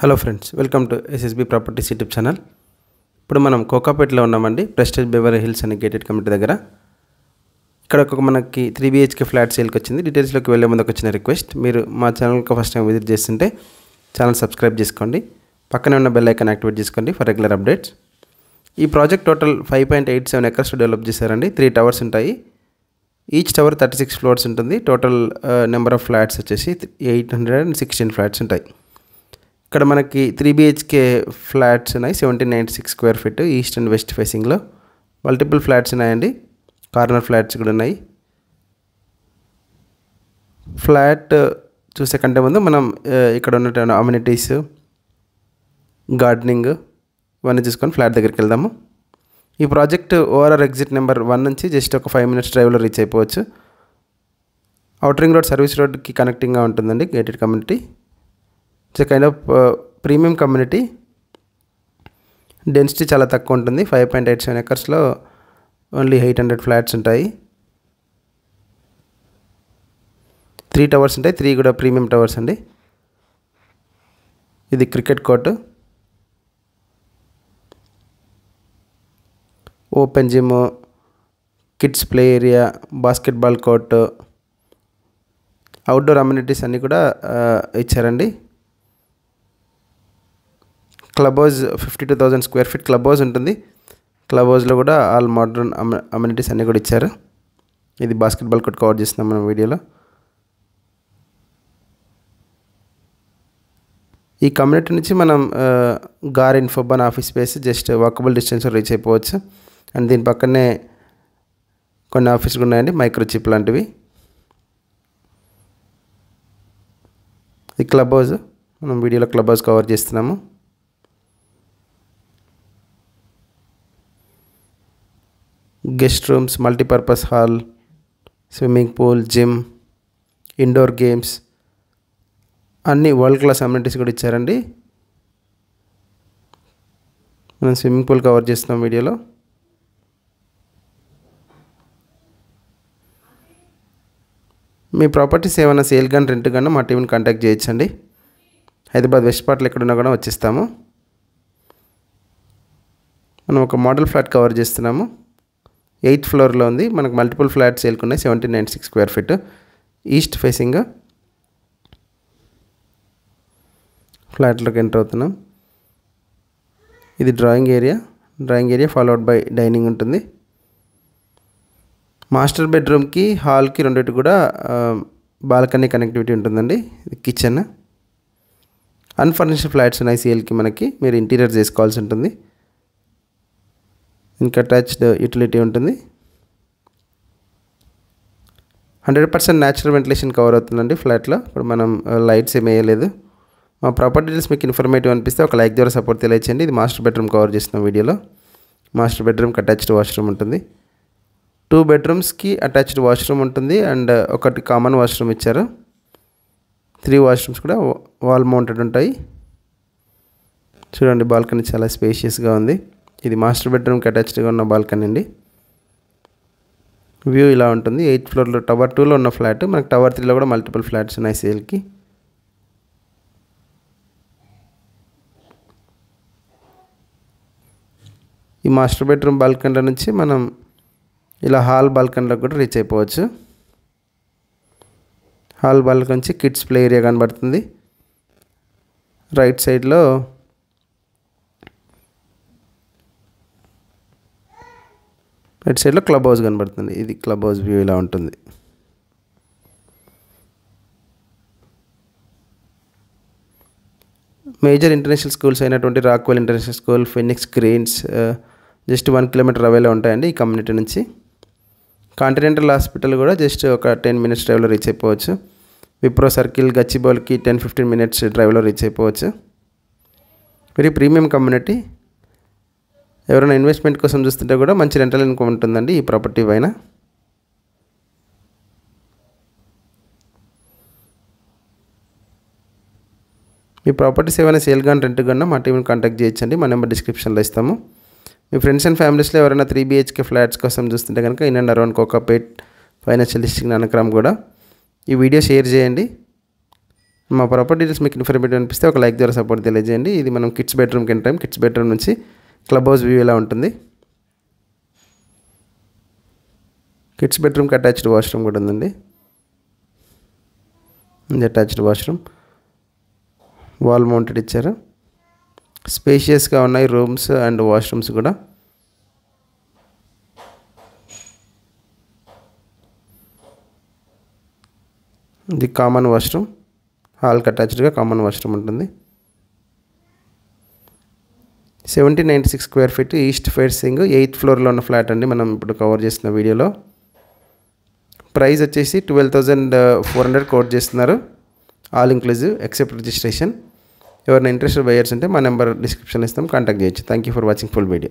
Hello friends, welcome to SSB properties YouTube channel. ఇప్పుడు మనం కోకాపేటలో ఉన్నామండి. ప్రెస్టేజ్ బెవరీ హిల్స్ అనే గేటెడ్ కమ్యూనిటీ దగ్గర. ఇక్కడ మనకి 3 BHK ఫ్లాట్ సేల్కి వచ్చింది. డీటెయిల్స్లోకి వెళ్ళే ముందుకు వచ్చిన రిక్వెస్ట్, మీరు మా ఛానల్కి ఫస్ట్ టైం విజిట్ చేస్తుంటే ఛానల్ సబ్స్క్రైబ్ చేసుకోండి, పక్కనే ఉన్న బెల్ ఐకాన్ యాక్టివేట్ చేసుకోండి ఫర్ రెగ్యులర్ అప్డేట్స్. ఈ ప్రాజెక్ట్ టోటల్ 5.87 acres డెవలప్ చేశారండి. 3 towers ఉంటాయి. ఈచ్ టవర్ 36 floors ఉంటుంది. టోటల్ నెంబర్ ఆఫ్ ఫ్లాట్స్ వచ్చేసి 816 ఫ్లాట్స్ ఉంటాయి. ఇక్కడ మనకి 3 BHK ఫ్లాట్స్ ఉన్నాయి. 1796 square feet east and west ఫేసింగ్లో. మల్టిపుల్ ఫ్లాట్స్ ఉన్నాయండి. కార్నర్ ఫ్లాట్స్ కూడా ఉన్నాయి. ఫ్లాట్ చూసే కంటే ముందు మనం ఇక్కడ ఉన్న అమ్యూనిటీస్, గార్డెనింగ్ ఇవన్నీ చూసుకొని ఫ్లాట్ దగ్గరికి వెళ్దాము. ఈ ప్రాజెక్ట్ ఓఆర్ఆర్ ఎగ్జిట్ నెంబర్ 1 నుంచి జస్ట్ ఒక 5 minutes డ్రైవ్లో రీచ్ అయిపోవచ్చు. అవుటర్ రింగ్ రోడ్ సర్వీస్ రోడ్కి కనెక్టింగ్గా ఉంటుందండి gated community. It's kind of premium community. Density చాలా తక్కువ ఉంటుంది. 5.87 acresలో ఓన్లీ 800 ఫ్లాట్స్ ఉంటాయి. 3 towers ఉంటాయి. 3 కూడా ప్రీమియం టవర్స్ అండి. ఇది cricket court, open gym, kids play area, basketball court, outdoor amenities అన్నీ కూడా ఇచ్చారండి. Club house 52,000 square feet club house ఉంటుంది. క్లబ్ హౌస్లో కూడా ఆల్ మోడర్న్ అమ్యూనిటీస్ అన్నీ కూడా ఇచ్చారు. ఇది బాస్కెట్బాల్ కోర్ట్ కవర్ చేస్తున్నాం మనం వీడియోలో. ఈ కమ్యూనిటీ నుంచి మనం గార్ ఇన్ఫోబాన్ ఆఫీస్ స్పేస్ జస్ట్ వాకబుల్ డిస్టెన్స్లో రీచ్ అయిపోవచ్చు. అండ్ దీని పక్కనే కొన్ని ఆఫీసులు ఉన్నాయండి, మైక్రోచిప్ లాంటివి. ఈ క్లబ్ హౌస్ మనం వీడియోలో క్లబ్ హౌస్ కవర్ చేస్తున్నాము. Guest rooms, multipurpose hall, swimming pool, gym, indoor games అన్నీ వరల్డ్ క్లాస్ అమ్యూనిటీస్ కూడా ఇచ్చారండి. మనం స్విమ్మింగ్ పూల్ కవర్ చేస్తున్నాం వీడియోలో. మీ ప్రాపర్టీస్ ఏమైనా సేల్ కానీ రెంట్ కానీ మా టీంని కాంటాక్ట్ చేయొచ్చండి. హైదరాబాద్ వెస్ట్ పార్ట్లో ఎక్కడున్నా కూడా వచ్చేస్తాము. మనం ఒక మోడల్ ఫ్లాట్ కవర్ చేస్తున్నాము. 8th floorలో ఉంది. మనకు మల్టిపుల్ ఫ్లాట్స్ సేల్కున్నాయి. 1796 square feet ఈస్ట్ ఫేసింగ్. ఫ్లాట్లోకి ఎంటర్ అవుతున్నాం. ఇది drawing area followed by dining ఉంటుంది. మాస్టర్ బెడ్రూమ్కి, హాల్కి రెండింటి కూడా బాల్కనీ కనెక్టివిటీ ఉంటుందండి. ఇది కిచెన్. అన్ఫర్నిష్డ్ ఫ్లాట్స్ ఉన్నాయి సేల్కి. మనకి మీరు ఇంటీరియర్ చేసుకోవాల్సి ఉంటుంది. ఇంకా అటాచ్డ్ యూటిలిటీ ఉంటుంది. 100% న్యాచురల్ వెంటిలేషన్ కవర్ అవుతుందండి ఫ్లాట్లో. ఇప్పుడు మనం లైట్స్ ఏమి వేయలేదు. మా ప్రాపర్టీ డీటెయిల్స్ మీకు ఇన్ఫర్మేటివ్ అనిపిస్తే ఒక లైక్ ద్వారా సపోర్ట్ తెలియచేయండి. ఇది మాస్టర్ బెడ్రూమ్ కవర్ చేస్తున్నాం వీడియోలో. మాస్టర్ బెడ్రూమ్కి అటాచ్డ్ వాష్రూమ్ ఉంటుంది. 2 bedrooms అటాచ్డ్ వాష్రూమ్ ఉంటుంది. అండ్ ఒకటి కామన్ వాష్రూమ్ ఇచ్చారు. 3 washrooms కూడా వాల్ మౌంటెడ్ ఉంటాయి. చూడండి, బాల్కనీ చాలా స్పేషియస్గా ఉంది. ఇది మాస్టర్ బెడ్రూమ్కి అటాచ్డ్గా ఉన్న బాల్కనీ అండి. వ్యూ ఇలా ఉంటుంది. 8th floorలో టవర్ 2లో ఉన్న ఫ్లాట్. మనకు టవర్ 3లో కూడా మల్టిపుల్ ఫ్లాట్స్ ఉన్నాయి సేల్కి. ఈ మాస్టర్ బెడ్రూమ్ బాల్కనీలో నుంచి మనం ఇలా హాల్ బాల్కనీలో కూడా రీచ్ అయిపోవచ్చు. హాల్ బాల్కనీ నుంచి కిడ్స్ ప్లే ఏరియా కనబడుతుంది. రైట్ సైడ్లో క్లబ్ హౌస్ కనబడుతుంది. ఇది క్లబ్ హౌస్ వ్యూ ఇలా ఉంటుంది. మేజర్ ఇంటర్నేషనల్ స్కూల్స్ అయినటువంటి Rockwell international school, Phoenix Greens just 1 kilometer అవేలో ఉంటాయండి ఈ కమ్యూనిటీ నుంచి. కాంటినెంటల్ హాస్పిటల్ కూడా జస్ట్ ఒక 10 minutes డ్రైవ్లో రీచ్ అయిపోవచ్చు. విప్రో సర్కిల్, గచ్చిబౌలికి 10-15 minutes డ్రైవ్లో రీచ్ అయిపోవచ్చు. Very premium community. ఎవరైనా ఇన్వెస్ట్మెంట్ కోసం చూస్తుంటే కూడా మంచి రెంటల్ ఇన్కమ్ ఉంటుందండి ఈ ప్రాపర్టీ పైన. మీ ప్రాపర్టీస్ ఏమైనా సేల్ కానీ రెంట్ కానీ మా టీంని కాంటాక్ట్ చేయొచ్చండి. మా నెంబర్ డిస్క్రిప్షన్లో ఇస్తాము. మీ ఫ్రెండ్స్ అండ్ ఫ్యామిలీస్లో ఎవరైనా 3 BHK ఫ్లాట్స్ కోసం చూస్తుంటే కనుక in and around Kokapet, financial district, Nanakram కూడా ఈ వీడియో షేర్ చేయండి. మా ప్రాపర్టీ డీటెయిల్స్ మీకు ఇన్ఫర్మేటివ్ అనిపిస్తే ఒక లైక్ ద్వారా సపోర్ట్ తెలియజేయండి. ఇది మనం కిడ్స్ బెడ్రూమ్కి ఎంటర్ అయ్యాం. కిడ్స్ బెడ్రూమ్ నుంచి క్లబ్ హౌస్ వ్యూ ఎలా ఉంటుంది. కిడ్స్ బెడ్రూమ్కి అటాచ్డ్ వాష్రూమ్ కూడా ఉందండి. ఇది అటాచ్డ్ వాష్రూమ్, వాల్ మౌంటెడ్ ఇచ్చారు. స్పేషియస్గా ఉన్నాయి రూమ్స్ అండ్ వాష్రూమ్స్ కూడా. ఇది కామన్ వాష్రూమ్, హాల్కి అటాచ్డ్గా కామన్ వాష్రూమ్ ఉంటుంది. 1796 square feet east facing 8th ఫ్లోర్లో ఉన్న ఫ్లాట్ అండి మనం ఇప్పుడు కవర్ చేస్తున్న వీడియోలో. ప్రైస్ వచ్చేసి 12,400 కోట్ చేస్తున్నారు, ఆల్ ఇంక్లూజివ్ ఎక్సెప్ట్ రిజిస్ట్రేషన్. ఎవరైనా ఇంట్రెస్టెడ్ బయర్స్ ఉంటే మా నెంబర్ డిస్క్రిప్షన్లో ఇస్తాం, కాంటాక్ట్ చేయొచ్చు. Thank you for watching full video.